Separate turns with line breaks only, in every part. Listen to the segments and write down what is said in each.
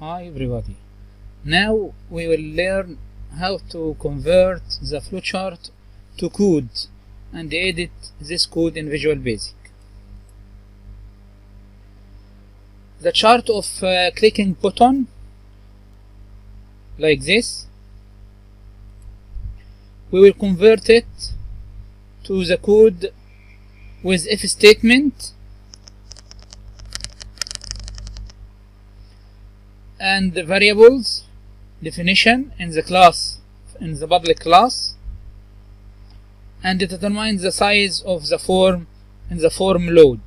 Hi everybody. Now we will learn how to convert the flowchart to code and edit this code in Visual Basic. The chart of clicking button like this, we will convert it to the code with if statement and the variables definition in the class, in the public class, and it determines the size of the form in the form load.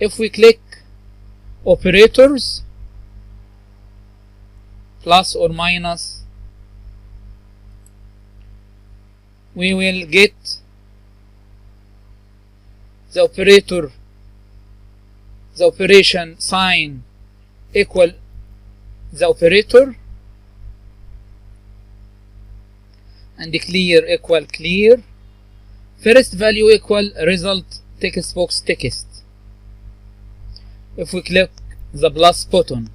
If we click operators, plus or minus, we will get the operation sign equal the operator, and the clear equal clear, first value equal result text box text. If we click the plus button,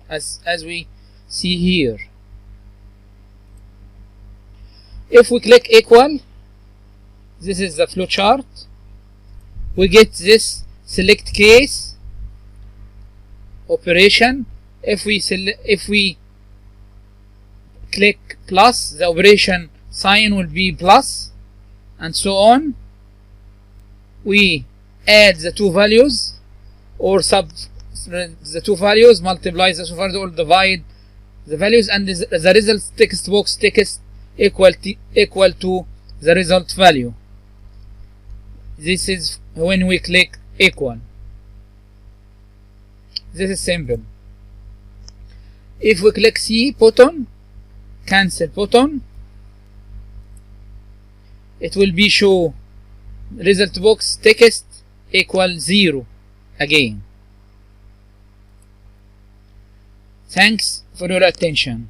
as we see here, if we click equal, this is the flowchart, we get this select case operation. If we click plus, the operation sign will be plus, and so on. We add the two values, or the two values, multiply the two values, or divide the values, and the result text box text equal to the result value. This is when we click equal. This is simple. If we click C button, cancel button, it will be show result box text equal 0 again. Thanks for your attention.